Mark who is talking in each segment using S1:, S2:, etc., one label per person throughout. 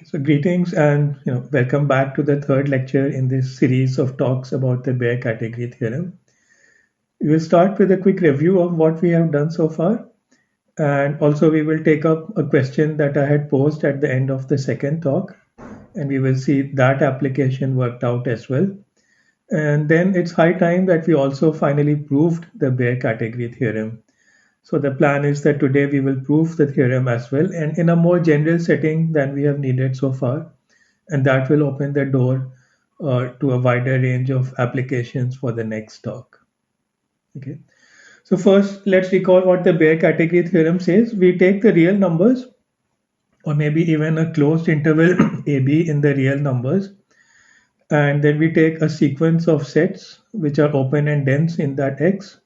S1: So greetings and welcome back to the third lecture in this series of talks about the Baire category theorem. We will start with a quick review of what we have done so far, and also we will take up a question that I had posed at the end of the second talk, and we will see that application worked out as well. And then it's high time that we also finally proved the Baire category theorem. So the plan is that today we will prove the theorem as well, and in a more general setting than we have needed so far, and that will open the door to a wider range of applications for the next talk. Okay. So first, let's recall what the Baire category theorem says. We take the real numbers, or maybe even a closed interval AB in the real numbers, and then we take a sequence of sets which are open and dense in that X.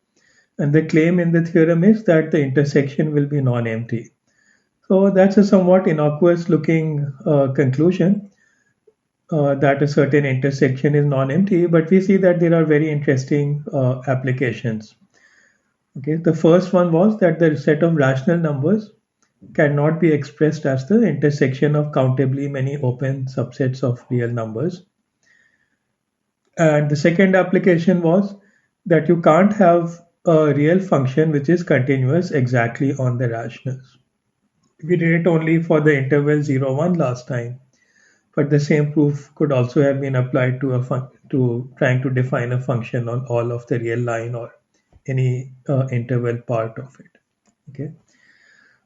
S1: And the claim in the theorem is that the intersection will be non-empty. So that's a somewhat innocuous looking conclusion, that a certain intersection is non-empty, but we see that there are very interesting applications. Okay, the first one was that the set of rational numbers cannot be expressed as the intersection of countably many open subsets of real numbers. And the second application was that you can't have a real function which is continuous exactly on the rationals. We did it only for the interval 0, 1 last time. But the same proof could also have been applied to to trying to define a function on all of the real line or any interval part of it. Okay,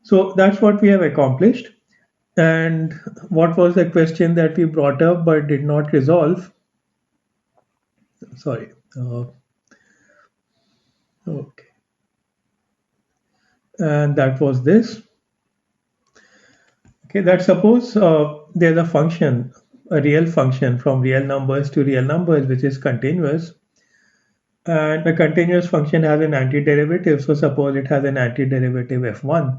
S1: so that's what we have accomplished. And what was the question that we brought up but did not resolve? Sorry. Okay, and that was this. Okay, that suppose there's a function, a real function from real numbers to real numbers, which is continuous. And a continuous function has an antiderivative. So suppose it has an antiderivative f1,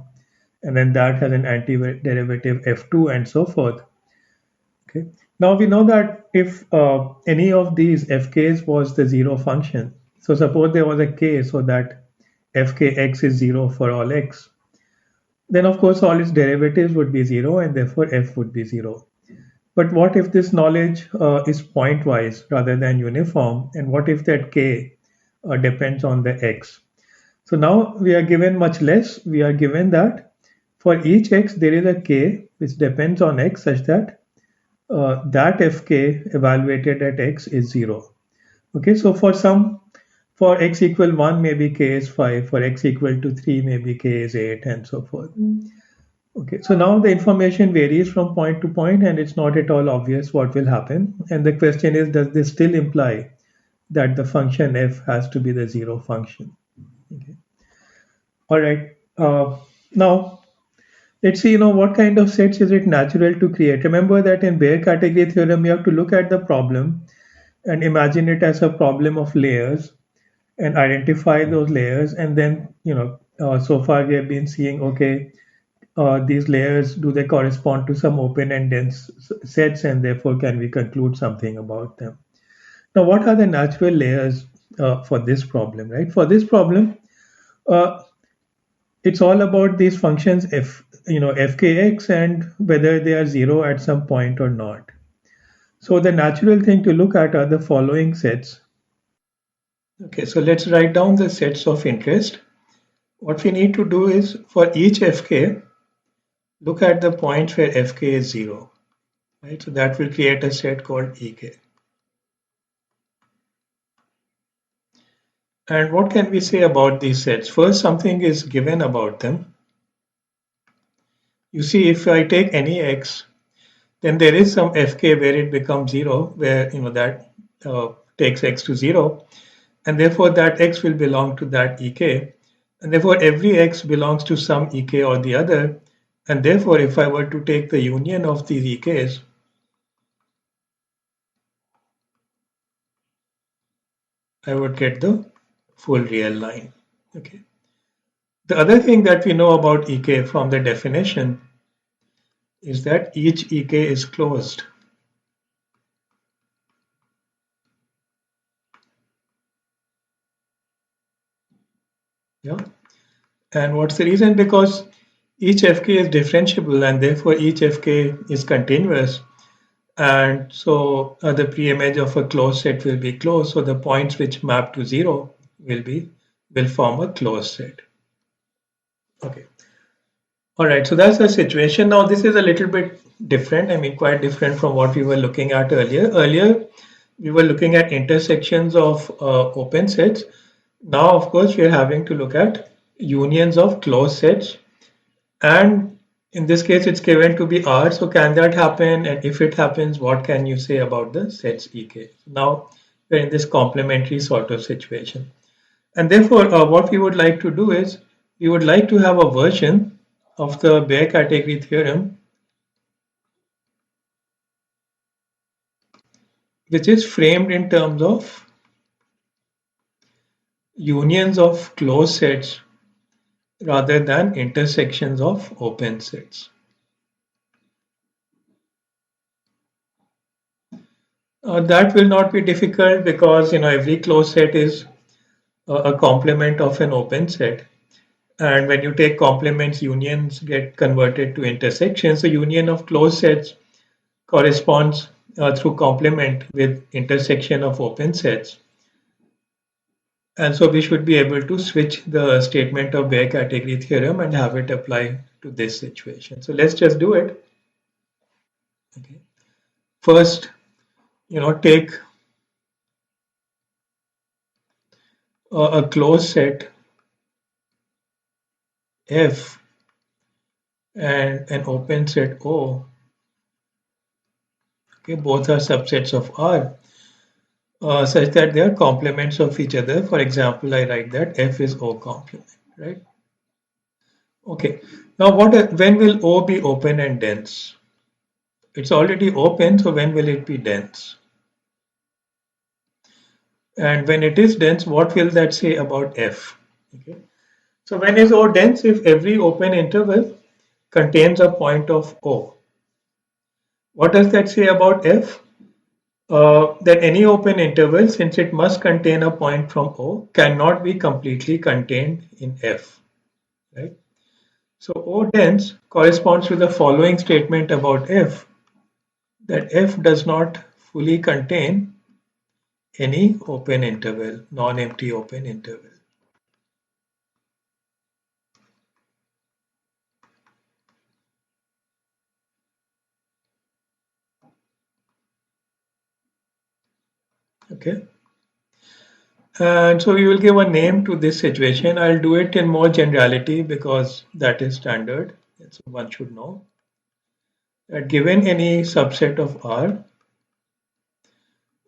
S1: and then that has an antiderivative f2, and so forth. Okay. Now we know that if any of these fk's was the zero function, so suppose there was a k so that fkx is zero for all x, then of course all its derivatives would be zero, and therefore f would be zero. But what if this knowledge is pointwise rather than uniform? And what if that k depends on the x? So now we are given much less. We are given that for each x there is a k which depends on x such that that fk evaluated at x is 0. Okay, so for x equal 1 maybe k is 5, for x equal to 3 maybe k is 8, and so forth. Okay, so now the information varies from point to point and it's not at all obvious what will happen. And the question is, does this still imply that the function f has to be the 0 function? Okay. All right. Now let's see, what kind of sets is it natural to create? Remember that in Baire category theorem, you have to look at the problem and imagine it as a problem of layers and identify those layers. And then, so far we have been seeing, okay, these layers, do they correspond to some open and dense sets, and therefore can we conclude something about them? Now, what are the natural layers for this problem, right? For this problem, uh, it's all about these functions fkx and whether they are zero at some point or not. So the natural thing to look at are the following sets. Okay, so let's write down the sets of interest. What we need to do is for each fk, look at the points where fk is 0, right? So that will create a set called ek. And what can we say about these sets? First, something is given about them. You see, if I take any x, then there is some fk where it becomes 0, where that takes x to 0, and therefore that x will belong to that ek, and therefore every x belongs to some ek or the other, and therefore if I were to take the union of these ek's, I would get the full real line. Okay. The other thing that we know about ek from the definition is that each ek is closed. Yeah. And what's the reason? Because Each fk is differentiable and therefore each fk is continuous. And so the preimage of a closed set will be closed. So the points which map to zero will form a closed set. Okay. All right. So that's the situation. Now this is a little bit different. I mean, quite different from what we were looking at earlier. Earlier, we were looking at intersections of open sets. Now, of course, we are having to look at unions of closed sets. And in this case, it's given to be R. So can that happen? And if it happens, what can you say about the sets EK? Now we're in this complementary sort of situation. And therefore, what we would like to do is we would like to have a version of the Baire category theorem which is framed in terms of unions of closed sets rather than intersections of open sets. That will not be difficult because every closed set is a complement of an open set. And when you take complements, unions get converted to intersections. So union of closed sets corresponds through complement with intersection of open sets. And so we should be able to switch the statement of Baire category theorem and have it apply to this situation. So let's just do it. Okay. First, take a closed set F and an open set O. Okay, both are subsets of R. Such that they are complements of each other. For example, I write that F is O complement, right? Okay. Now, when will O be open and dense? It's already open, so when will it be dense? And when it is dense, what will that say about F? Okay. So when is O dense? If every open interval contains a point of O. What does that say about F? That any open interval, since it must contain a point from O, cannot be completely contained in F, right? So O dense corresponds to the following statement about F, that F does not fully contain any open interval, non-empty open interval. Okay. And so we will give a name to this situation. I'll do it in more generality because that is standard. So one should know that given any subset of R,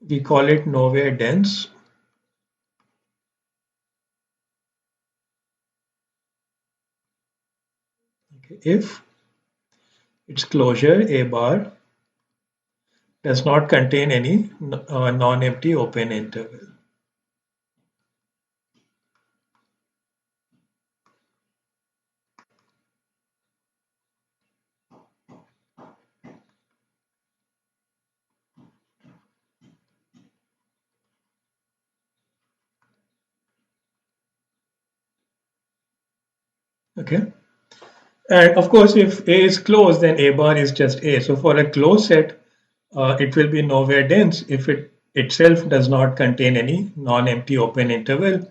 S1: we call it nowhere dense. Okay. If its closure A bar does not contain any non-empty open interval. Okay. And of course, if A is closed, then A bar is just A. So for a closed set, it will be nowhere dense if it itself does not contain any non-empty open interval.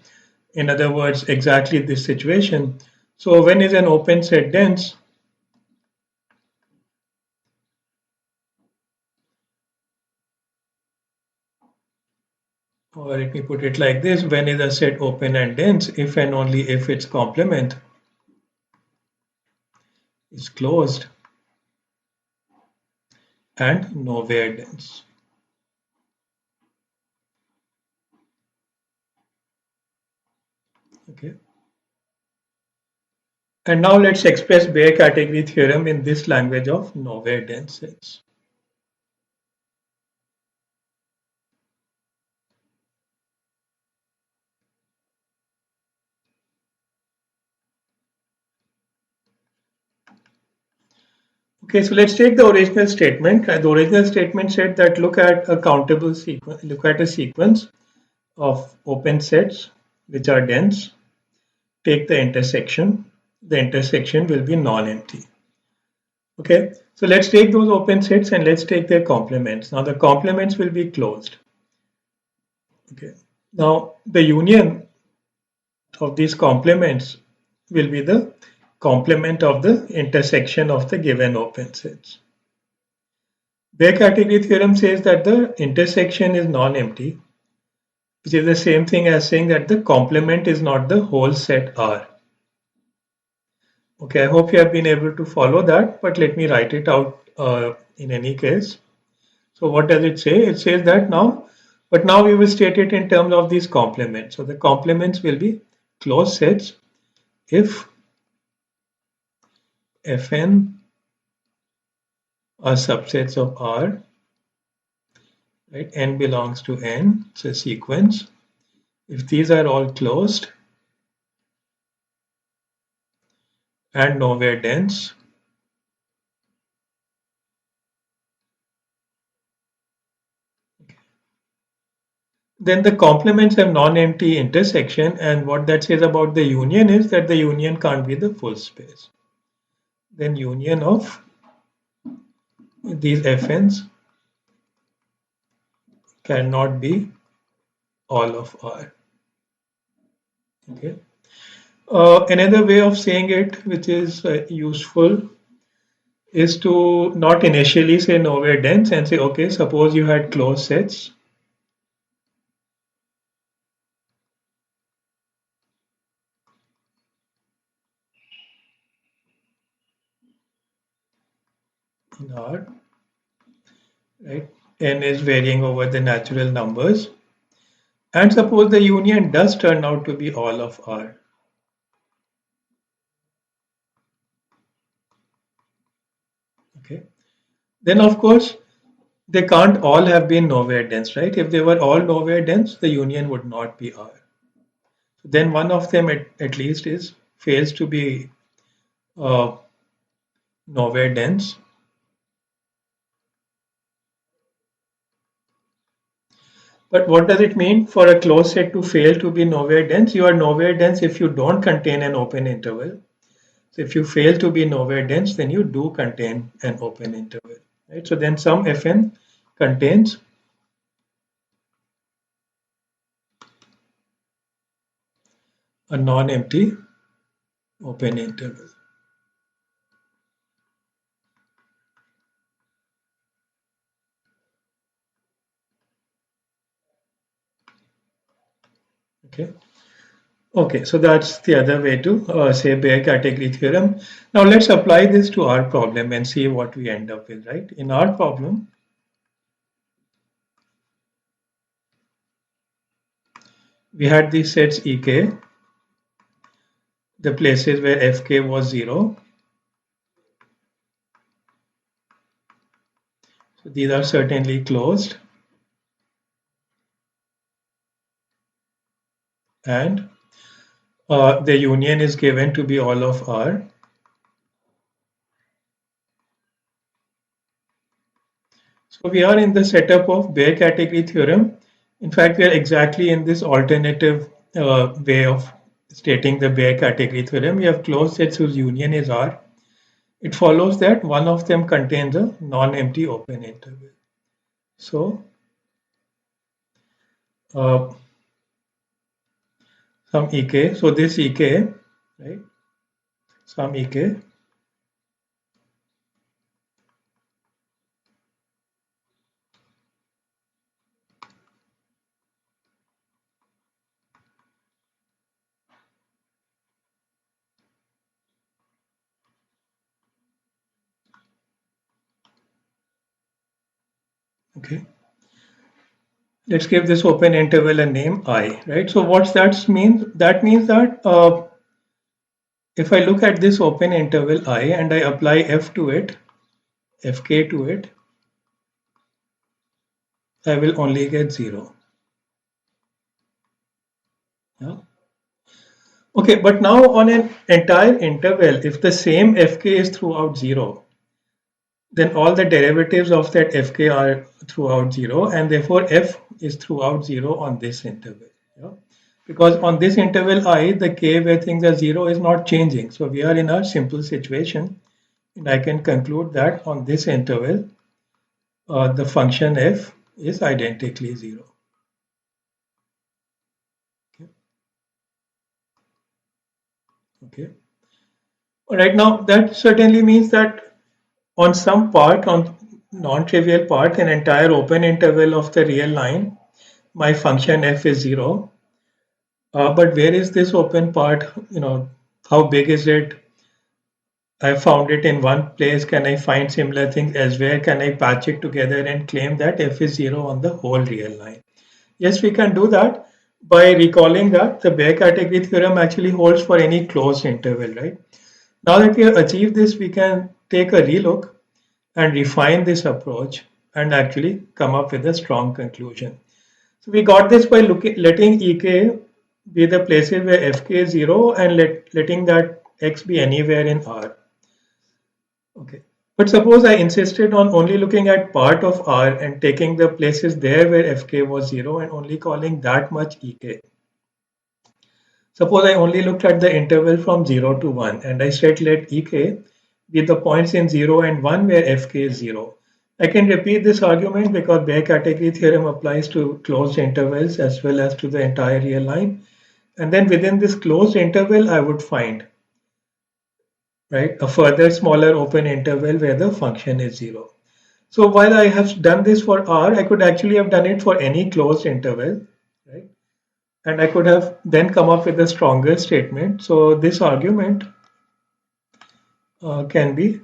S1: In other words, exactly this situation. So when is an open set dense? Or let me put it like this, when is a set open and dense if and only if its complement is closed and nowhere dense. Okay. And now let's express Baire category theorem in this language of nowhere dense sets. Okay, so let's take the original statement. The original statement said that look at a countable sequence, look at a sequence of open sets which are dense. Take the intersection. the intersection will be non-empty. Okay, so let's take those open sets and let's take their complements. Now the complements will be closed. Okay, now the union of these complements will be the complement of the intersection of the given open sets. Bare category theorem says that the intersection is non-empty, which is the same thing as saying that the complement is not the whole set R. Okay, I hope you have been able to follow that, but let me write it out in any case. So what does it say? It says that now, but now we will state it in terms of these complements. So the complements will be closed sets if Fn are subsets of R, right? N belongs to N, it's a sequence. If these are all closed and nowhere dense, then the complements have non-empty intersection, and what that says about the union is that the union can't be the full space. Then union of these Fn's cannot be all of R. Okay. Another way of saying it, which is useful, is to not initially say nowhere dense and say, okay, suppose you had closed sets. In R, right? N is varying over the natural numbers. And suppose the union does turn out to be all of R. Okay. Then of course, they can't all have been nowhere dense, right? If they were all nowhere dense, the union would not be R. Then one of them at least is fails to be uh, nowhere dense. But what does it mean for a closed set to fail to be nowhere dense? You are nowhere dense if you don't contain an open interval. So if you fail to be nowhere dense, then you do contain an open interval, right? So then some Fn contains a non-empty open interval. Okay. Okay, so that's the other way to say bare category theorem. Now let's apply this to our problem and see what we end up with, right? In our problem, we had these sets Ek, the places where Fk was 0. So these are certainly closed. And the union is given to be all of R. So we are in the setup of bare category theorem. In fact, we are exactly in this alternative way of stating the bare category theorem. We have closed sets whose union is R. It follows that one of them contains a non-empty open interval. So some Ek, so this Ek, right? Some Ek okay. Let's give this open interval a name I, right? So what's that mean? That means that if I look at this open interval I and I apply f to it, fk to it, I will only get 0. Yeah. Okay, but now on an entire interval, if the same fk is throughout 0, then all the derivatives of that fk are throughout 0, and therefore f is throughout 0 on this interval. Yeah? because on this interval I, the k where things are 0 is not changing. So we are in a simple situation, and I can conclude that on this interval, the function f is identically 0. Okay. Okay. All right. Now that certainly means that on some part, on non-trivial part, an entire open interval of the real line, my function f is 0. But where is this open part? How big is it? I found it in one place. Can I find similar things elsewhere? Can I patch it together and claim that f is 0 on the whole real line? Yes, we can do that by recalling that the Baire category theorem actually holds for any closed interval, right? Now that we have achieved this, we can take a relook and refine this approach and actually come up with a strong conclusion. So we got this by letting Ek be the places where Fk is 0 and letting that x be anywhere in R. Okay. But suppose I insisted on only looking at part of R and taking the places there where Fk was 0 and only calling that much Ek. Suppose I only looked at the interval from 0 to 1 and I said let Ek be the points in 0 and 1 where Fk is 0. I can repeat this argument because Baire category theorem applies to closed intervals as well as to the entire real line. And then within this closed interval, I would find, right, a further smaller open interval where the function is 0. So while I have done this for R, I could actually have done it for any closed interval, right? And I could have then come up with a stronger statement. So this argument can be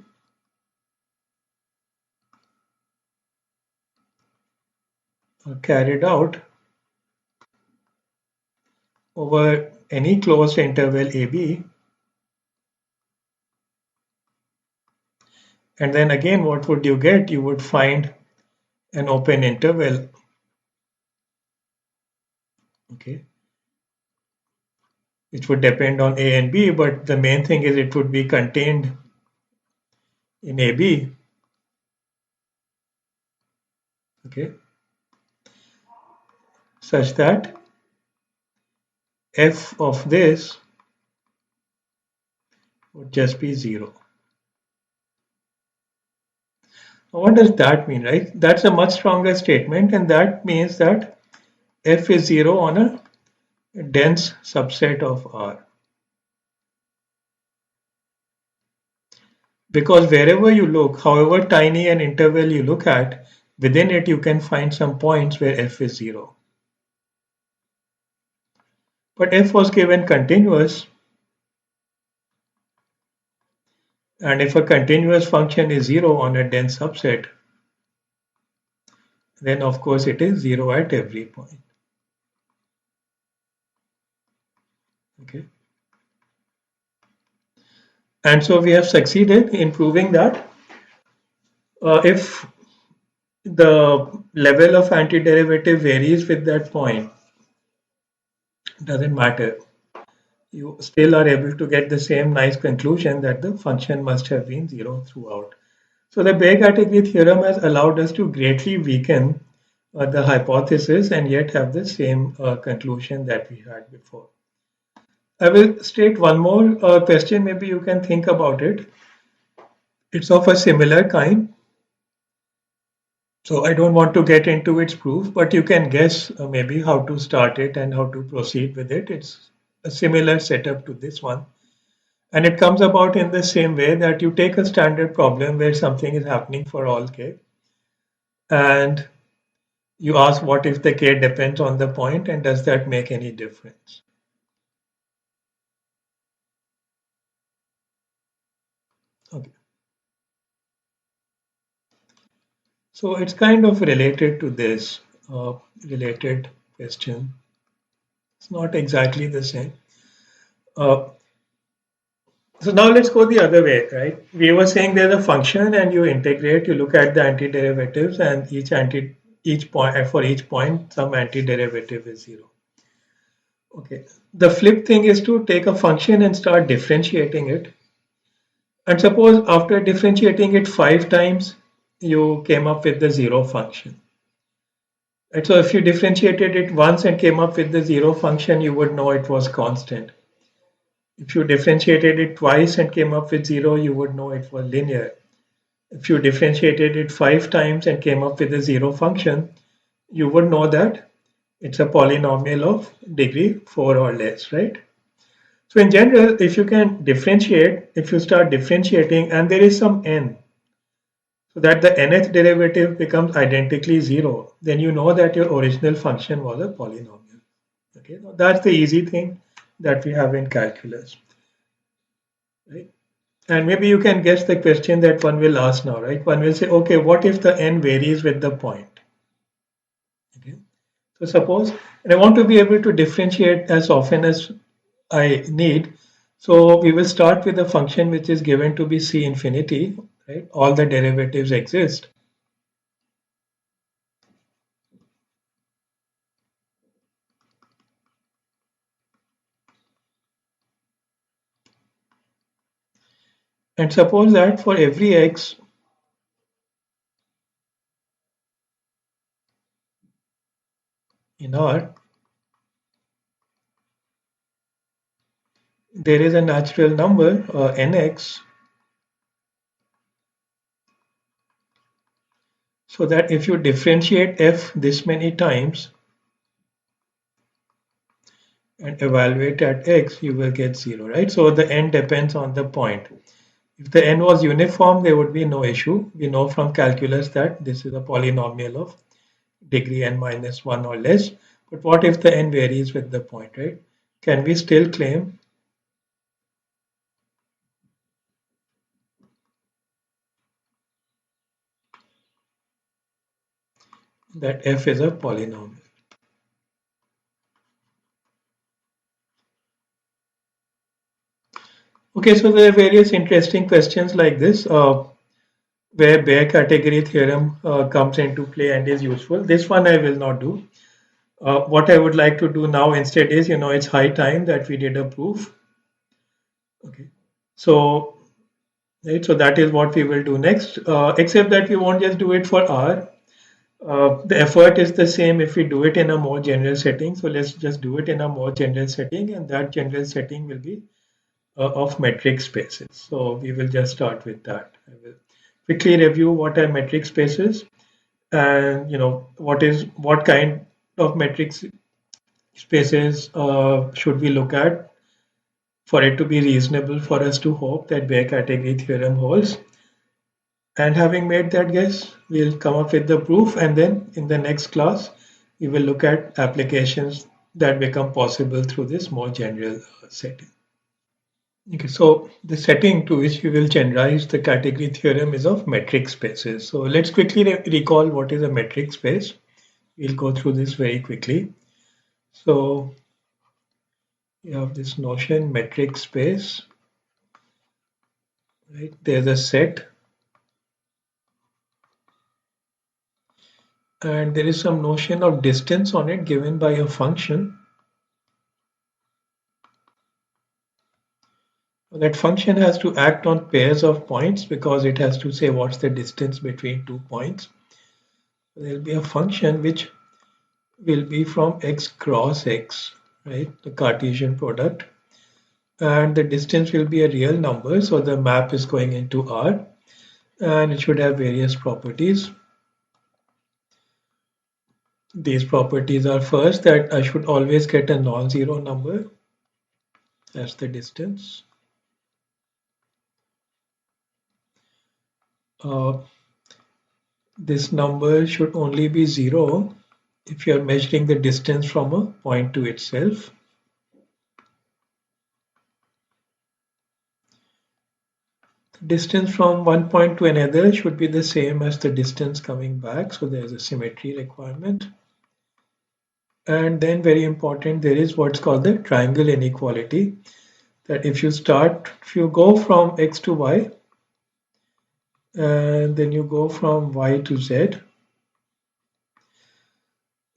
S1: carried out over any closed interval AB. And then again, what would you get? You would find an open interval. Okay. Which would depend on A and B, but the main thing is it would be contained in AB. Okay. Such that f of this would just be 0. Now, what does that mean, right? That's a much stronger statement, and that means that f is 0 on a dense subset of R. Because wherever you look, however tiny an interval you look at, within it you can find some points where f is 0. But f was given continuous, and if a continuous function is 0 on a dense subset, then of course it is 0 at every point. Okay. And so we have succeeded in proving that if the level of antiderivative varies with that point, doesn't matter. You still are able to get the same nice conclusion that the function must have been 0 throughout. So the Baire category theorem has allowed us to greatly weaken the hypothesis and yet have the same conclusion that we had before. I will state one more question, maybe you can think about it. It's of a similar kind. So I don't want to get into its proof, but you can guess maybe how to start it and how to proceed with it. It's a similar setup to this one. And it comes about in the same way that you take a standard problem where something is happening for all k, and you ask what if the k depends on the point and does that make any difference? Okay. So it's kind of related to this related question. It's not exactly the same. Uh, so now let's go the other way, right? We were saying there's a function and you integrate, you look at the antiderivatives and each point for each point some antiderivative is 0. Okay. The flip thing is to take a function and start differentiating it. And suppose after differentiating it 5 times, you came up with the 0 function. Right? So if you differentiated it once and came up with the zero function, you would know it was constant. If you differentiated it twice and came up with zero, you would know it was linear. If you differentiated it 5 times and came up with a zero function, you would know that it's a polynomial of degree 4 or less, right? So in general, if you can differentiate, if you start differentiating and there is some n, so that the nth derivative becomes identically zero, then you know that your original function was a polynomial. Okay, now that's the easy thing that we have in calculus, right? And maybe you can guess the question that one will ask now, right? One will say, okay, what if the n varies with the point? Okay. So suppose, and I want to be able to differentiate as often as I need. So we will start with a function which is given to be c infinity, right? All the derivatives exist. And suppose that for every x in R, there is a natural number, nx, so that if you differentiate f this many times and evaluate at x, you will get 0, right? So the n depends on the point. If the n was uniform, there would be no issue. We know from calculus that this is a polynomial of degree n minus 1 or less. But what if the n varies with the point, right? Can we still claim that f is a polynomial? Okay, so there are various interesting questions like this where Baire category theorem comes into play and is useful. This one I will not do. What I would like to do now instead is, it's high time that we did a proof. Okay, so right, so that is what we will do next. Except that we won't just do it for R. The effort is the same if we do it in a more general setting. So let's just do it in a more general setting, and that general setting will be of metric spaces. So we will just start with that. I will quickly review what are metric spaces, and what kind of metric spaces should we look at for it to be reasonable for us to hope that Baire category theorem holds. And having made that guess, we'll come up with the proof, and then in the next class, we will look at applications that become possible through this more general setting. Okay, so the setting to which we will generalize the category theorem is of metric spaces. So let's quickly recall what is a metric space. We'll go through this very quickly. So you have this notion metric space, right? There's a set, and there is some notion of distance on it given by a function. That function has to act on pairs of points because it has to say what's the distance between 2 points. There will be a function which will be from x cross x, right? The Cartesian product. And the distance will be a real number. So the map is going into R and it should have various properties. These properties are first that I should always get a non-zero number. That's the distance. Uh, this number should only be zero if you are measuring the distance from a point to itself. The distance from one point to another should be the same as the distance coming back, so there's a symmetry requirement. And then very important, there is what's called the triangle inequality, that if you go from x to y and then you go from y to z,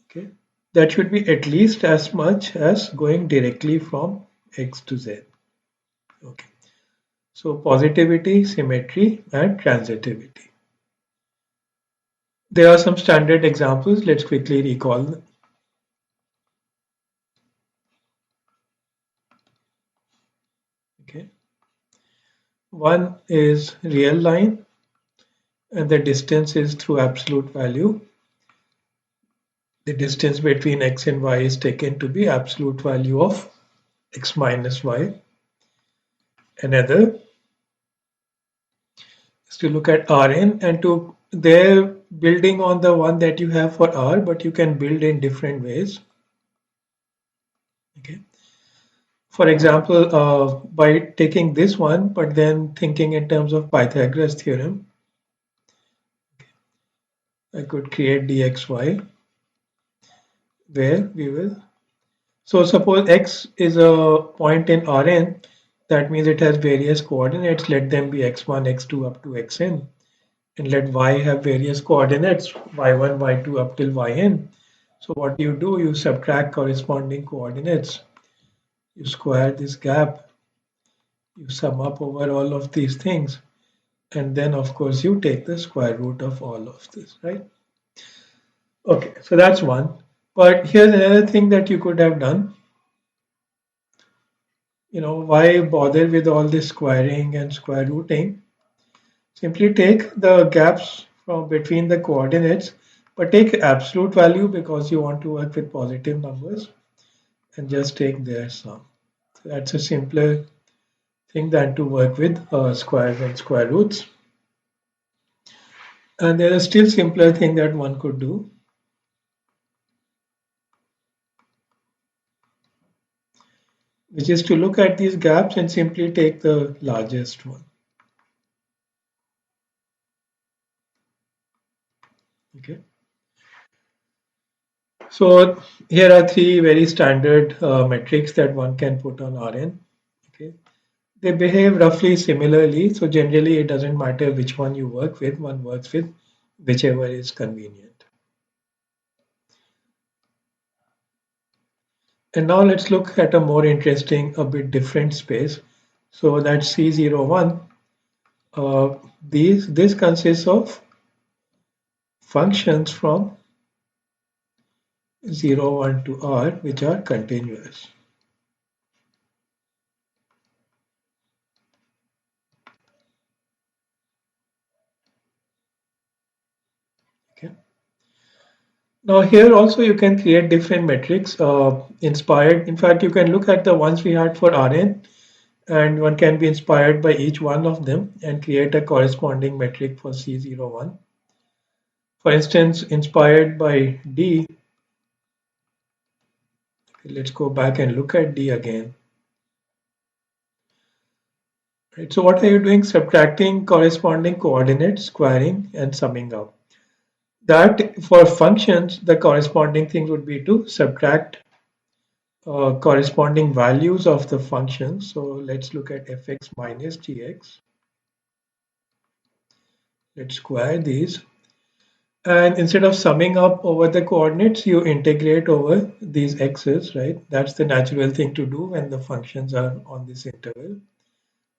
S1: okay, that should be at least as much as going directly from x to z. Okay, so positivity, symmetry, and transitivity. There are some standard examples. Let's quickly recall them. Okay. One is real line, and the distance is through absolute value. The distance between x and y is taken to be absolute value of x minus y. Another is to look at Rn, and to they're building on the one that you have for R, but you can build in different ways. Okay. For example, by taking this one, but then thinking in terms of Pythagoras theorem, I could create dxy where we will. So suppose x is a point in Rn, that means it has various coordinates. Let them be x1, x2 up to xn. And let y have various coordinates y1, y2 up till yn. So what you do, you subtract corresponding coordinates, you square this gap, you sum up over all of these things, and then of course you take the square root of all of this, right? Okay, so that's one. But here's another thing that you could have done. Why bother with all this squaring and square rooting? Simply take the gaps from between the coordinates, but take absolute value because you want to work with positive numbers, and just take their sum. So that's a simpler thing than to work with squares and square roots. And there is still simpler thing that one could do, which is to look at these gaps and simply take the largest one. Okay. So here are three very standard metrics that one can put on Rn. Okay. They behave roughly similarly, so generally it doesn't matter which one you work with, one works with whichever is convenient. And now let's look at a more interesting, a bit different space. So that's C01. This consists of functions from 0, 1 to R which are continuous. Okay. Now here also you can create different metrics inspired. In fact, you can look at the ones we had for Rn, and one can be inspired by each one of them and create a corresponding metric for C01. For instance, inspired by D, let's go back and look at D again. Right, so what are you doing? Subtracting corresponding coordinates, squaring, and summing up. That for functions, the corresponding thing would be to subtract corresponding values of the function. So let's look at fx minus gx. Let's square these. And instead of summing up over the coordinates, you integrate over these x's, right? That's the natural thing to do when the functions are on this interval.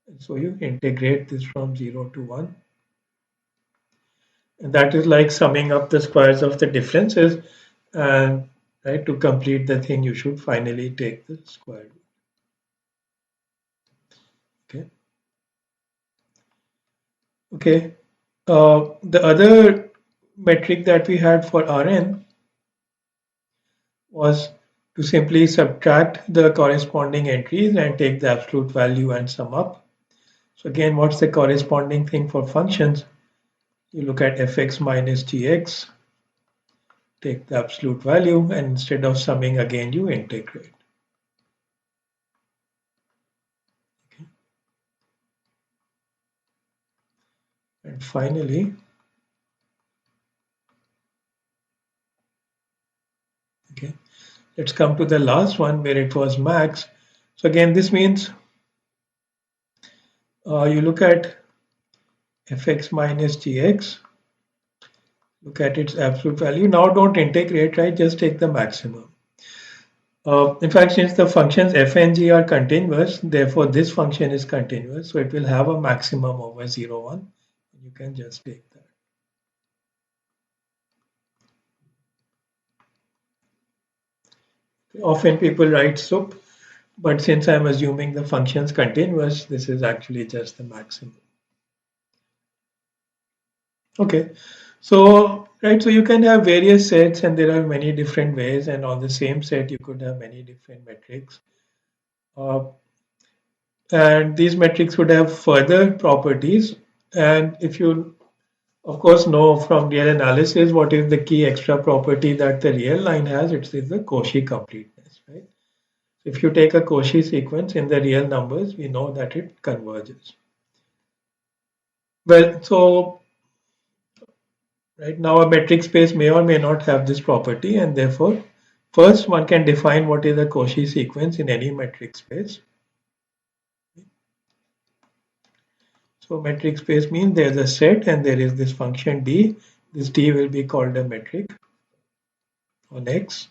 S1: And so you integrate this from 0 to 1. And that is like summing up the squares of the differences. And right, to complete the thing, you should finally take the square root. Okay. Okay. The other metric that we had for Rn was to simply subtract the corresponding entries and take the absolute value and sum up. So again, what's the corresponding thing for functions? You look at fx minus gx, take the absolute value, and instead of summing again, you integrate. Okay. And finally, okay, let's come to the last one where it was max. So again, this means you look at fx minus gx, look at its absolute value. Now don't integrate, right? Just take the maximum. In fact, since the functions f and g are continuous, therefore this function is continuous. So it will have a maximum over 0, 1. You can just take that. Often people write sup, but since I'm assuming the function's continuous, this is actually just the maximum. Okay, so right, so you can have various sets, and there are many different ways, and on the same set you could have many different metrics. Uh, and these metrics would have further properties. And if you, of course, know from real analysis what is the key extra property that the real line has, it is the Cauchy completeness, right? If you take a Cauchy sequence in the real numbers, we know that it converges. Well, so right now a metric space may or may not have this property, and therefore, first one can define what is a Cauchy sequence in any metric space. So metric space means there's a set and there is this function d. This d will be called a metric on X.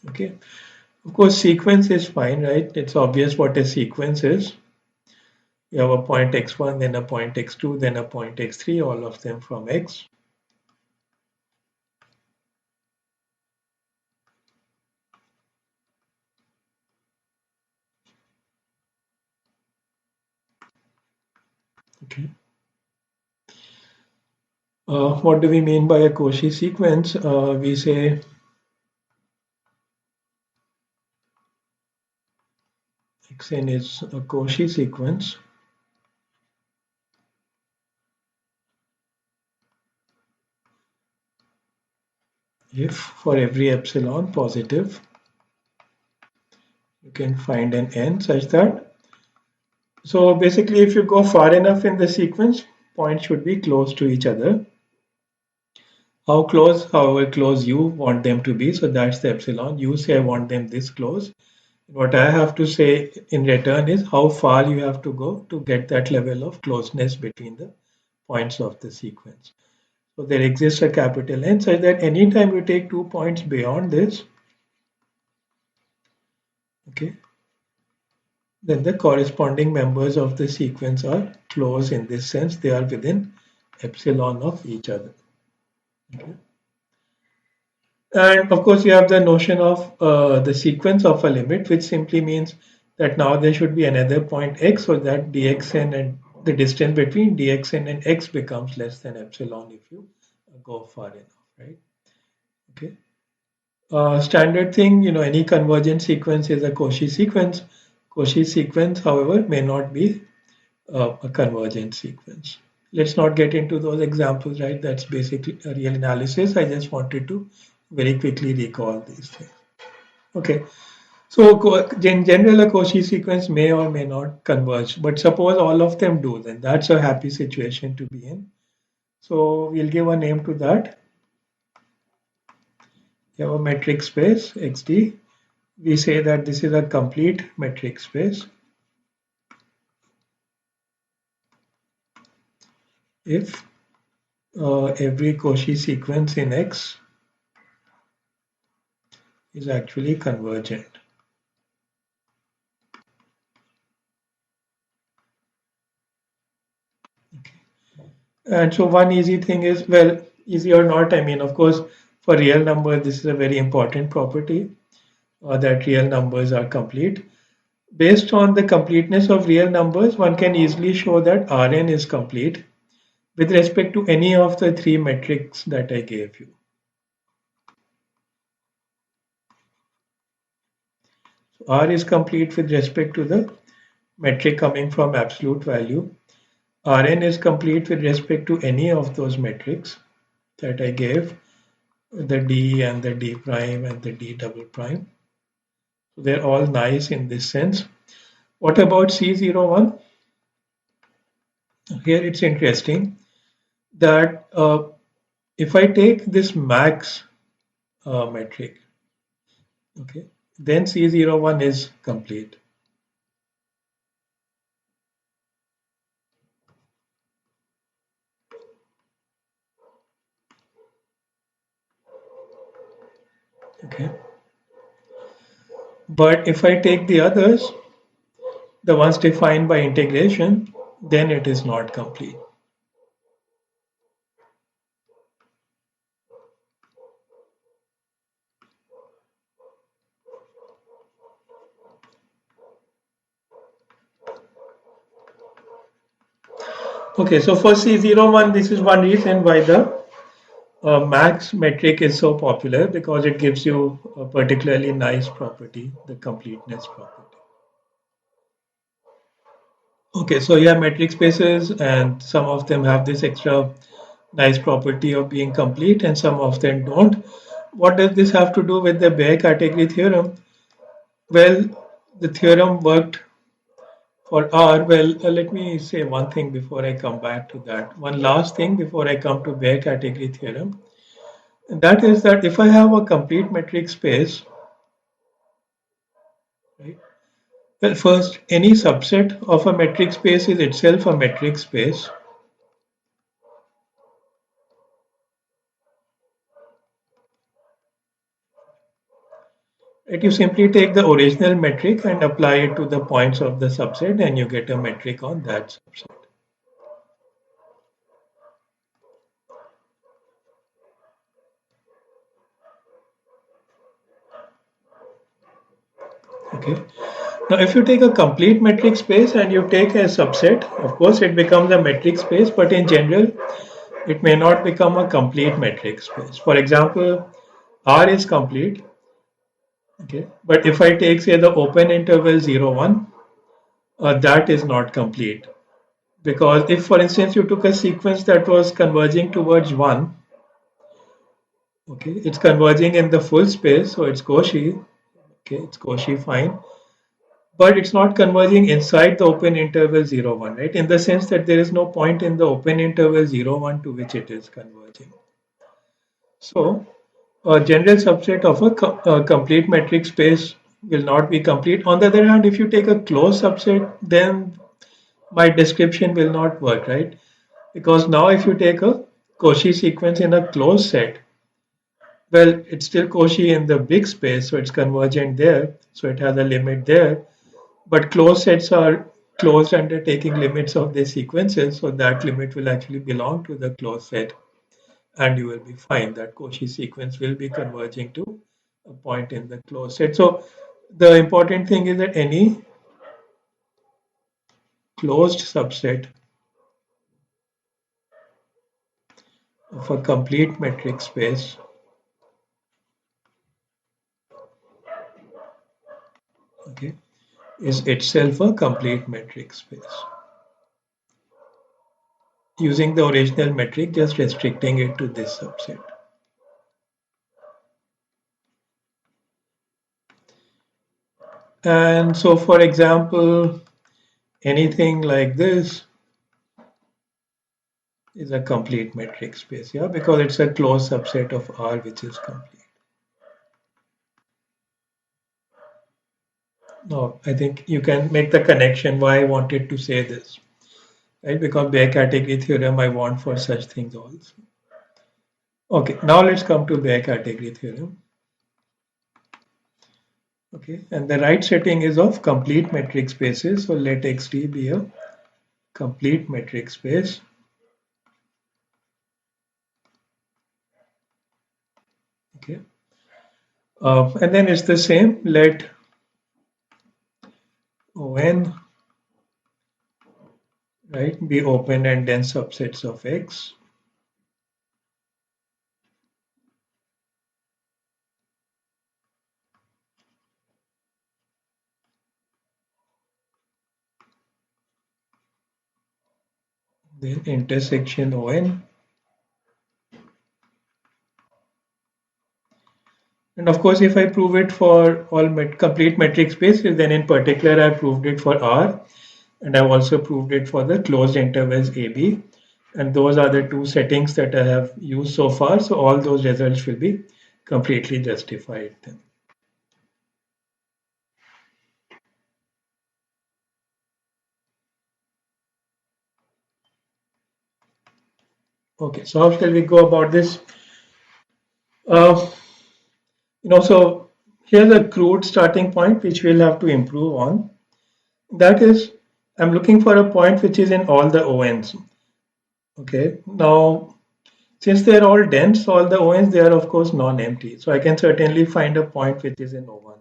S1: Okay. Of course, sequence is fine, right? It's obvious what a sequence is. You have a point x1, then a point x2, then a point x3, all of them from X. Okay. What do we mean by a Cauchy sequence? We say Xn is a Cauchy sequence if for every epsilon positive, you can find an n such that. So basically, if you go far enough in the sequence, points should be close to each other. How close, however close you want them to be, so that's the epsilon. You say I want them this close. What I have to say in return is how far you have to go to get that level of closeness between the points of the sequence. So there exists a capital N such that anytime you take 2 points beyond this, okay, then the corresponding members of the sequence are close in this sense. They are within epsilon of each other. Okay. And of course, you have the notion of the sequence of a limit, which simply means that now there should be another point x so that dxn and the distance between dxn and x becomes less than epsilon if you go far enough, right? Okay. Standard thing, any convergent sequence is a Cauchy sequence. Cauchy sequence, however, may not be a convergent sequence. Let's not get into those examples, right? That's basically a real analysis. I just wanted to very quickly recall these things. Okay, so in general, a Cauchy sequence may or may not converge, but suppose all of them do, then that's a happy situation to be in. So we'll give a name to that. You have a metric space, XD. We say that this is a complete metric space if every Cauchy sequence in X is actually convergent. And so one easy thing is, well, easy or not, I mean, of course, for real numbers, this is a very important property that real numbers are complete. Based on the completeness of real numbers, one can easily show that Rn is complete with respect to any of the three metrics that I gave you. So R is complete with respect to the metric coming from absolute value. Rn is complete with respect to any of those metrics that I gave, the D and the D prime and the D double prime. So they're all nice in this sense. What about C01? Here it's interesting that if I take this max metric, okay, then C01 is complete. Okay. But if I take the others, the ones defined by integration, then it is not complete. Okay, so for C01, this is one reason why the max metric is so popular, because it gives you a particularly nice property, the completeness property. Okay, so you have metric spaces, and some of them have this extra nice property of being complete, and some of them don't. What does this have to do with the Bayer category theorem? Well, the theorem worked for R. Well, let me say one thing before I come back to that. One last thing before I come to Bayer category theorem. And that is that if I have a complete metric space, right? Well, first, any subset of a metric space is itself a metric space. Right? You simply take the original metric and apply it to the points of the subset, and you get a metric on that subset. Okay. Now, if you take a complete metric space and you take a subset, of course, it becomes a metric space, but in general, it may not become a complete metric space. For example, R is complete, okay, but if I take, say, the open interval 0, 1, that is not complete. Because if, for instance, you took a sequence that was converging towards 1, okay, it's converging in the full space, so it's Cauchy, okay, it's Cauchy fine, but it's not converging inside the open interval 0, 1, right? In the sense that there is no point in the open interval 0, 1 to which it is converging. So, a general subset of a complete metric space will not be complete. On the other hand, if you take a closed subset, then my description will not work, right? Because now if you take a Cauchy sequence in a closed set, well, it's still Cauchy in the big space, so it's convergent there, so it has a limit there. But closed sets are closed under taking limits of their sequences, so that limit will actually belong to the closed set, and you will be fine. That Cauchy sequence will be converging to a point in the closed set. So the important thing is that any closed subset of a complete metric space, okay, is itself a complete metric space. Using the original metric, just restricting it to this subset. And so, for example, anything like this is a complete metric space, yeah, because it's a closed subset of R which is complete. No, I think you can make the connection why I wanted to say this, right? Because Bayer category theorem I want for such things also. Okay, now let's come to Bayer category theorem. Okay, and the right setting is of complete metric spaces. So let XD be a complete metric space. Okay, and then it's the same. Let ON, right, be open and dense subsets of X. Then intersection ON. And of course, if I prove it for all complete metric spaces, then in particular, I proved it for R, and I've also proved it for the closed intervals AB. And those are the two settings that I have used so far. So all those results will be completely justified then. Okay, so how shall we go about this? Uh, so here's a crude starting point which we'll have to improve on. That is, I'm looking for a point which is in all the ONs. Okay, now since they're all dense, all the ONs, they are of course non-empty. So I can certainly find a point which is in O1.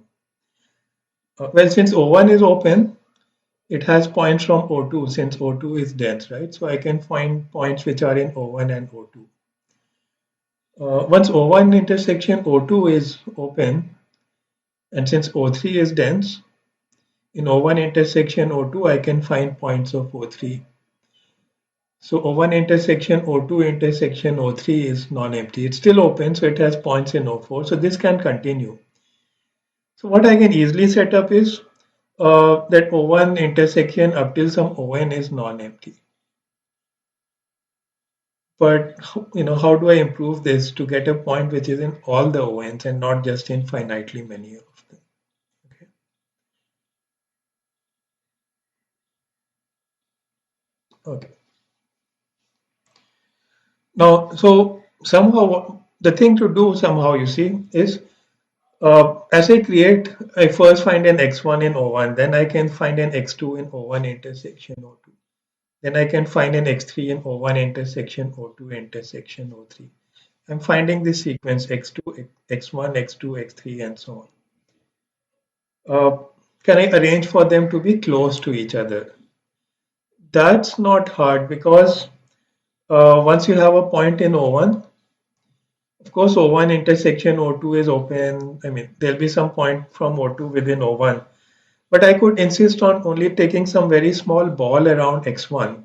S1: Well, since O1 is open, it has points from O2 since O2 is dense, right? So I can find points which are in O1 and O2. Once O1 intersection O2 is open, and since O3 is dense, in O1 intersection O2, I can find points of O3. So O1 intersection O2 intersection O3 is non-empty. It's still open, so it has points in O4. So this can continue. So what I can easily set up is that O1 intersection up till some ON is non-empty. But how do I improve this to get a point which is in all the ONs and not just in finitely many of them? Okay. Okay. Now, so somehow the thing to do somehow you see is as I create, I first find an x1 in O1, then I can find an x2 in O1 intersection O2. Then I can find an x3 in O1 intersection O2 intersection O3. I'm finding this sequence x2, x1, x2, x3, and so on. Can I arrange for them to be close to each other? That's not hard because once you have a point in O1, of course, O1 intersection O2 is open. I mean, there'll be some point from O2 within O1. But I could insist on only taking some very small ball around x1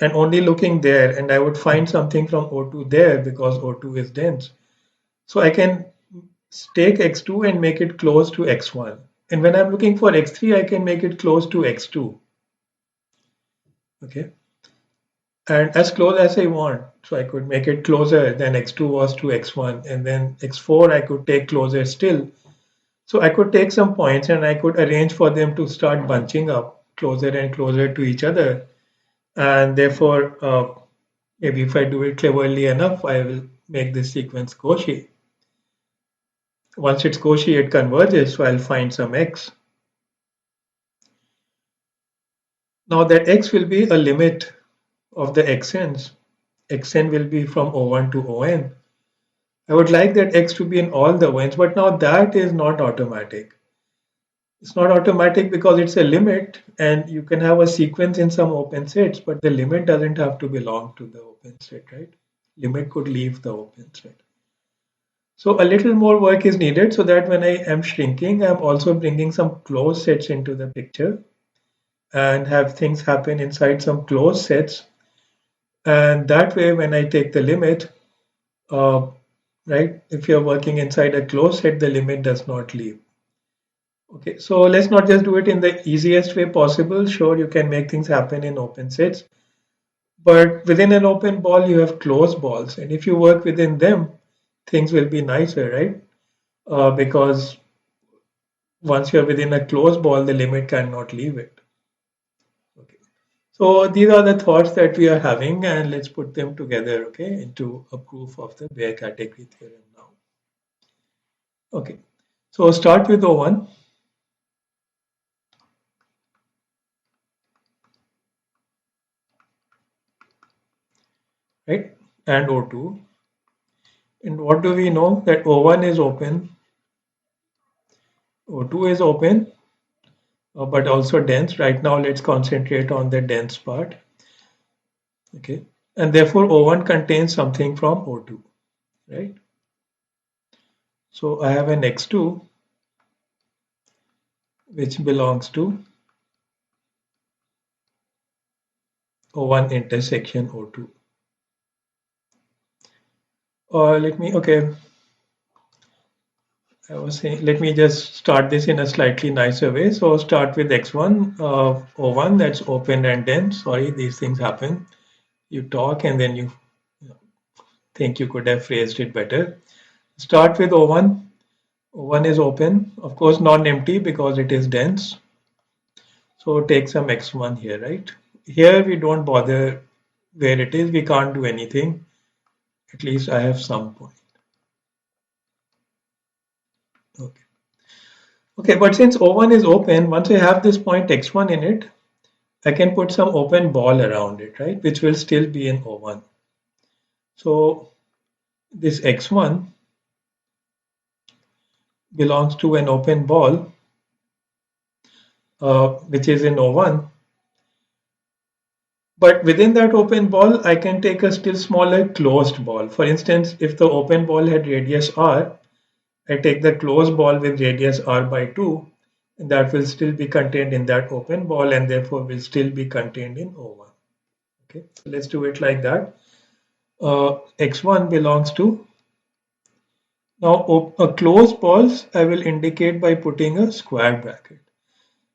S1: and only looking there, and I would find something from O2 there because O2 is dense. So I can take x2 and make it close to x1. And when I'm looking for x3, I can make it close to x2. Okay. And as close as I want. So I could make it closer than x2 was to x1, and then x4 I could take closer still. So I could take some points and I could arrange for them to start bunching up closer and closer to each other. And therefore, maybe if I do it cleverly enough, I will make this sequence Cauchy. Once it's Cauchy, it converges, so I'll find some x. Now that x will be a limit of the xn's. Xn will be from O1 to On. I would like that x to be in all the Ons, but now that is not automatic. It's not automatic because it's a limit and you can have a sequence in some open sets, but the limit doesn't have to belong to the open set, right? Limit could leave the open set. So a little more work is needed so that when I am shrinking, I'm also bringing some closed sets into the picture and have things happen inside some closed sets. And that way, when I take the limit, uh, right, if you're working inside a closed set, the limit does not leave. Okay, so let's not just do it in the easiest way possible. Sure, you can make things happen in open sets, but within an open ball, you have closed balls. And if you work within them, things will be nicer, right? Because once you're within a closed ball, the limit cannot leave it. Okay. So these are the thoughts that we are having, and let's put them together, okay, into a proof of the bare category theorem now. Okay. So start with O1. Right? And O2. And what do we know? That O1 is open, O2 is open, but also dense. Right now, let's concentrate on the dense part. Okay. And therefore, O1 contains something from O2, right? So I have an X2 which belongs to O1 intersection O2. Or I was saying, let me just start this in a slightly nicer way. So start with X1, O1 that's open and dense. Sorry, these things happen. You talk and then you think you could have phrased it better. Start with O1. O1 is open, of course, non-empty because it is dense. So take some X1 here, right? Here we don't bother where it is. We can't do anything. At least I have some point. Okay. Okay, but since O1 is open, once I have this point x1 in it, I can put some open ball around it, right? Which will still be in O1. So this x1 belongs to an open ball, which is in O1. But within that open ball, I can take a still smaller closed ball. For instance, if the open ball had radius r, I take the closed ball with radius r by 2, and that will still be contained in that open ball and therefore will still be contained in O1. Okay, so let's do it like that. X1 belongs to, now closed balls I will indicate by putting a square bracket.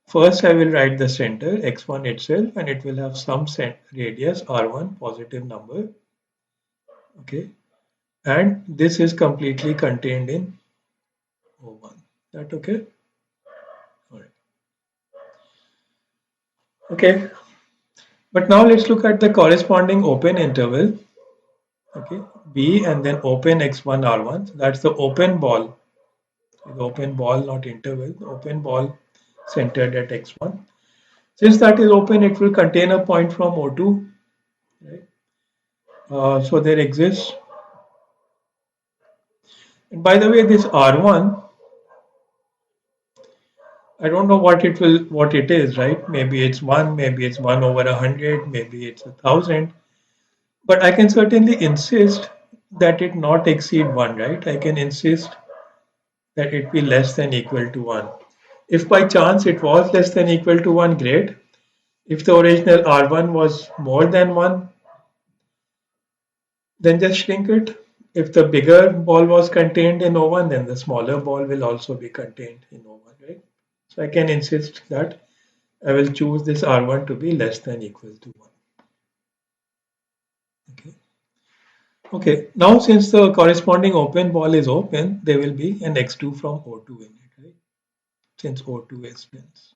S1: First I will write the center x1 itself and it will have some radius r1 positive number. Okay, and this is completely contained in O1. That okay? All right. Okay, but now let's look at the corresponding open interval. Okay, B and then open x1 r1. So that's the open ball. The open ball, not interval. The open ball centered at x1. Since that is open, it will contain a point from O2. Right? So there exists. And by the way, this R1, I don't know what it is, right? Maybe it's one, maybe it's 1/100, maybe it's 1,000. But I can certainly insist that it not exceed one, right? I can insist that it be less than equal to one. If by chance it was less than equal to one, great. If the original R1 was more than one, then just shrink it. If the bigger ball was contained in O1, then the smaller ball will also be contained in O1, right? So I can insist that I will choose this R1 to be less than equal to 1. Okay. Okay. Now since the corresponding open ball is open, there will be an x2 from O2 in it, right? Since O2 is dense.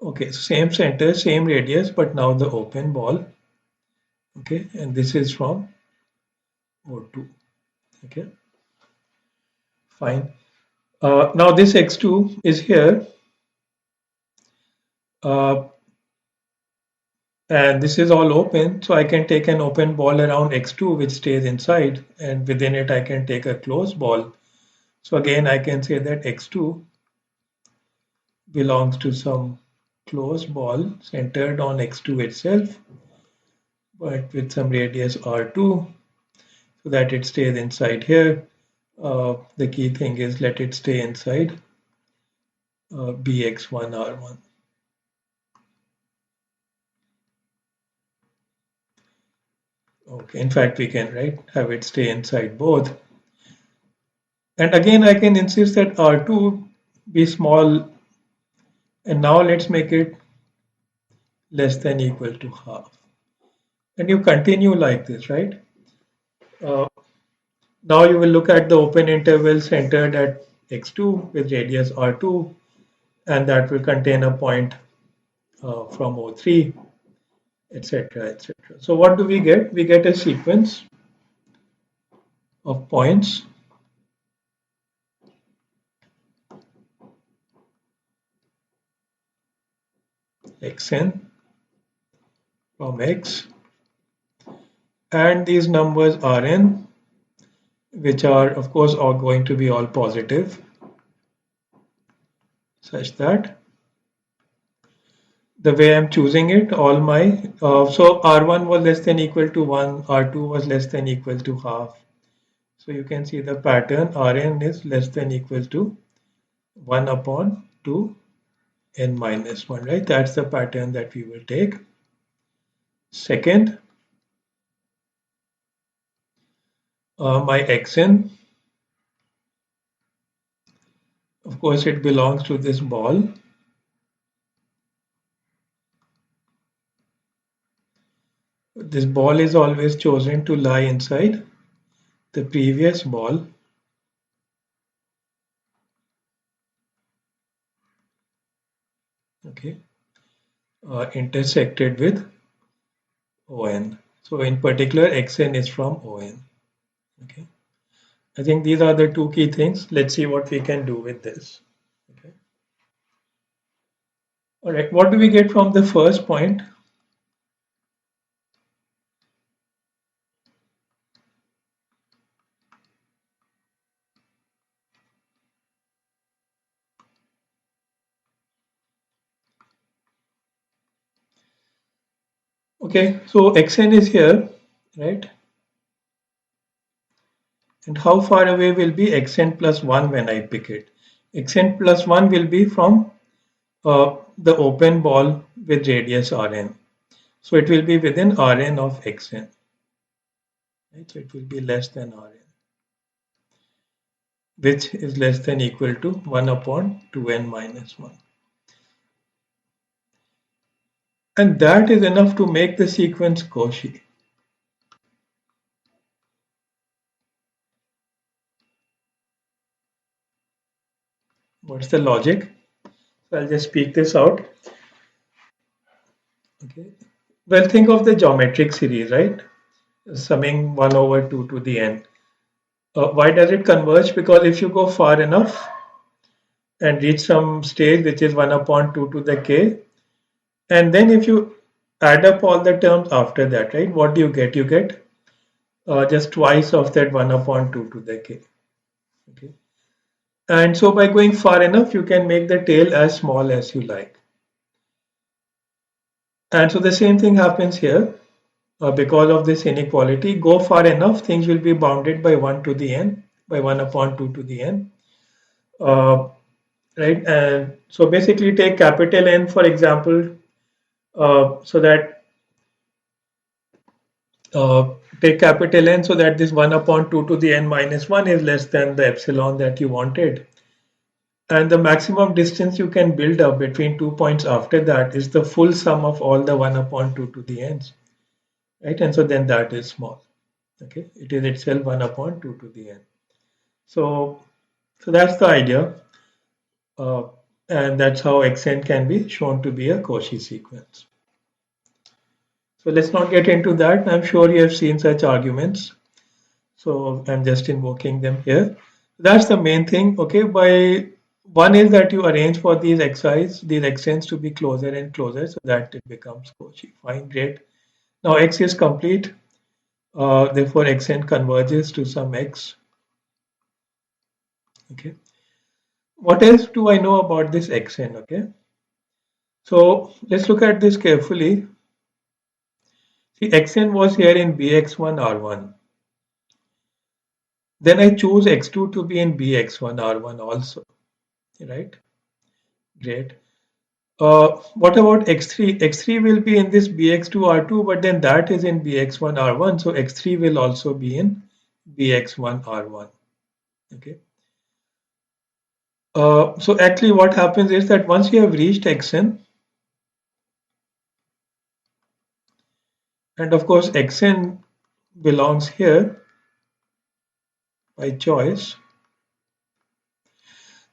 S1: Okay, so same center, same radius, but now the open ball. Okay, and this is from O2. Okay, fine. Now this x2 is here, uh, and this is all open, so I can take an open ball around x2 which stays inside, and within it I can take a closed ball. So again I can say that x2 belongs to some closed ball centered on x2 itself, but with some radius r2 so that it stays inside here. The key thing is let it stay inside bx1r1. Okay, in fact we can have it stay inside both. And again I can insist that r2 be small, and now let's make it less than equal to half. And you continue like this, right? Uh, Now you will look at the open interval centered at x2 with radius r2, and that will contain a point from O3, etc., etc. So what do we get? We get a sequence of points xn from x, and these numbers Rn, which are of course all going to be all positive, such that the way I'm choosing it, all my so R1 was less than equal to 1, R2 was less than equal to half. So you can see the pattern Rn is less than equal to 1 upon 2 n minus 1, right? That's the pattern that we will take. Second, my xn, of course, it belongs to this ball. This ball is always chosen to lie inside the previous ball. Okay, intersected with ON. So in particular, Xn is from On. Okay. I think these are the two key things. Let's see what we can do with this. Okay. All right. What do we get from the first point? Okay. So Xn is here, right? And how far away will be Xn plus 1 when I pick it? Xn plus 1 will be from the open ball with radius Rn. So it will be within Rn of Xn. Right? So it will be less than Rn, which is less than equal to 1 upon 2n minus 1. And that is enough to make the sequence Cauchy. What's the logic? So I'll just speak this out. Okay. Well, think of the geometric series, right? Summing 1 over 2 to the n. Why does it converge? Because if you go far enough and reach some stage which is 1 upon 2 to the k, and then if you add up all the terms after that, right, what do you get? You get just twice of that 1 upon 2 to the k. Okay. And so by going far enough, you can make the tail as small as you like. And so the same thing happens here. Because of this inequality, go far enough, things will be bounded by 1 to the n, by 1 upon 2 to the n. Right? And so basically take capital N, for example, so that take capital N so that this 1 upon 2 to the n minus 1 is less than the epsilon that you wanted. And the maximum distance you can build up between 2 points after that is the full sum of all the 1 upon 2 to the n's. Right? And so then that is small. Okay, it is itself 1 upon 2 to the n. So, so that's the idea. Uh, and that's how Xn can be shown to be a Cauchy sequence. So let's not get into that. I'm sure you have seen such arguments. So I'm just invoking them here. That's the main thing. Okay, by one is that you arrange for these xi's, these xn's to be closer and closer so that it becomes Cauchy. Fine, great. Now x is complete. Therefore, xn converges to some x. Okay. What else do I know about this xn? Okay. So let's look at this carefully. See, xn was here in bx1 r1. Then I choose x2 to be in bx1 r1 also, right? Great. What about x3? x3 will be in this bx2 r2, but then that is in bx1 r1, so x3 will also be in bx1 r1. Okay. So actually what happens is that once you have reached xn, and of course xn belongs here by choice,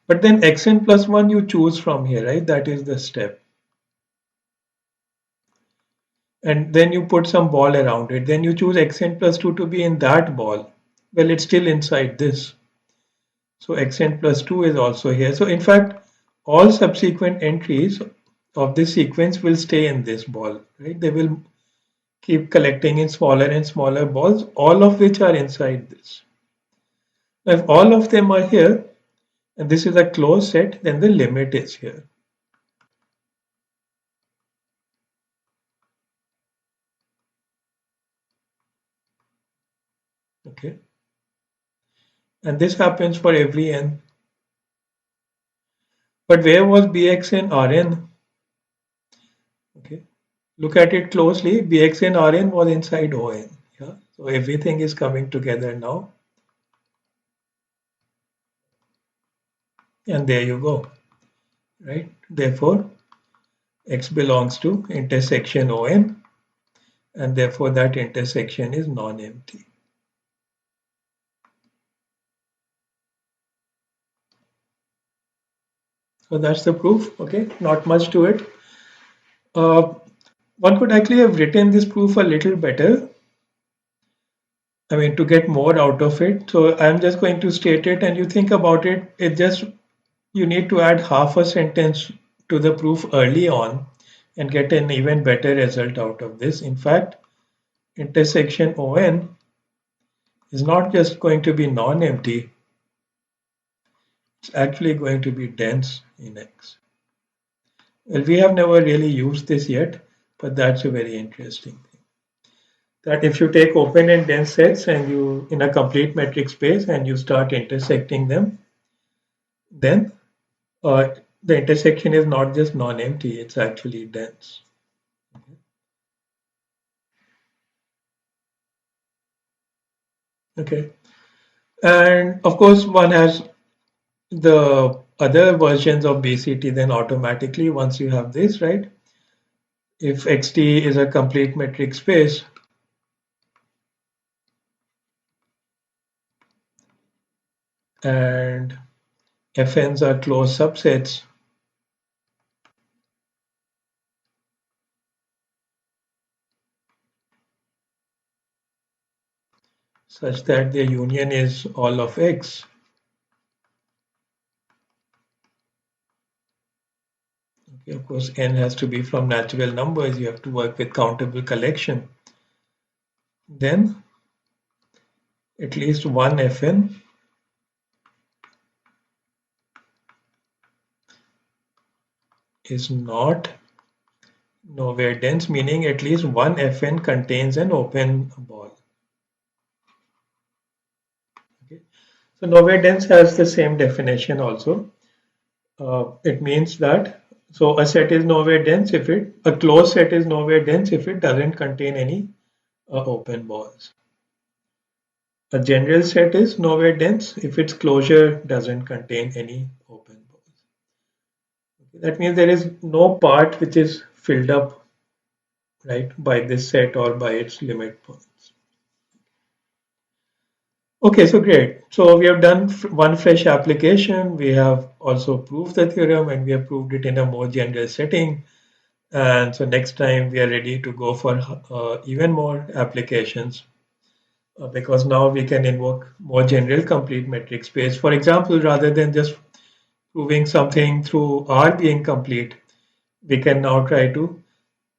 S1: but then xn plus 1 you choose from here, right? That is the step. And then you put some ball around it. Then you choose xn plus 2 to be in that ball. Well, it's still inside this. So xn plus 2 is also here. So in fact, all subsequent entries of this sequence will stay in this ball, right? They will keep collecting in smaller and smaller balls, all of which are inside this. Now, if all of them are here, and this is a closed set, then the limit is here. Okay. And this happens for every n. But where was bxn rn? Okay. Look at it closely. bxn rn was inside on. Yeah. So everything is coming together now. And there you go. Right. Therefore, x belongs to intersection on, and therefore that intersection is non-empty. So that's the proof. Okay. Not much to it. Uh, one could actually have written this proof a little better. I mean, to get more out of it. So I'm just going to state it and you think about it. It just, you need to add half a sentence to the proof early on and get an even better result out of this. In fact, intersection ON is not just going to be non-empty, it's actually going to be dense in X. Well, we have never really used this yet, but that's a very interesting thing. That if you take open and dense sets and you in a complete metric space and you start intersecting them, then uh, the intersection is not just non-empty, it's actually dense. Okay. And of course, one has the other versions of BCT then automatically once you have this, right? If XT is a complete metric space, and FNs are closed subsets, such that their union is all of X. Okay, of course, N has to be from natural numbers. You have to work with countable collection. Then at least one Fn is not nowhere dense, meaning at least one Fn contains an open ball. Okay. So nowhere dense has the same definition also. It means that so a set is nowhere dense if a closed set is nowhere dense if it doesn't contain any open balls. A general set is nowhere dense if its closure doesn't contain any open balls. Okay, that means there is no part which is filled up, right, by this set or by its limit points. Okay, so great. So we have done one fresh application. We have also proved the theorem and we have proved it in a more general setting. And so next time we are ready to go for even more applications because now we can invoke more general complete metric space. For example, rather than just proving something through R being complete, we can now try to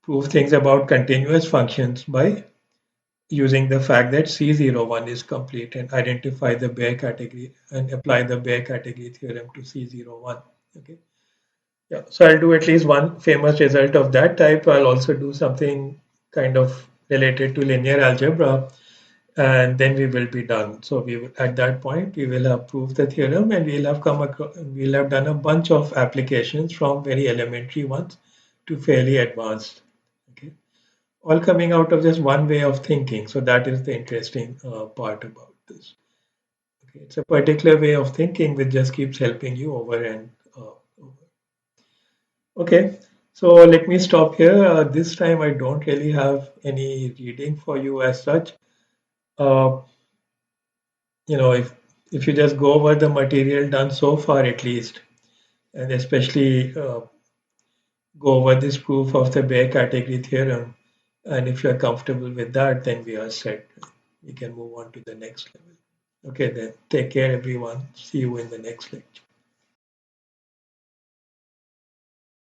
S1: prove things about continuous functions by using the fact that C01 is complete and identify the Baire category and apply the Baire category theorem to C01. Okay. Yeah. So I'll do at least one famous result of that type. I'll also do something kind of related to linear algebra and then we will be done. So at that point we will have proved the theorem and we'll have done a bunch of applications from very elementary ones to fairly advanced. Okay, all coming out of just one way of thinking. So that is the interesting part about this. Okay, it's a particular way of thinking which just keeps helping you over and over. Okay, so let me stop here. This time I don't really have any reading for you as such. Uh, if you just go over the material done so far at least, and especially go over this proof of the Baire category theorem, and if you're comfortable with that, then we are set. We can move on to the next level. Okay, then take care, everyone. See you in the next lecture.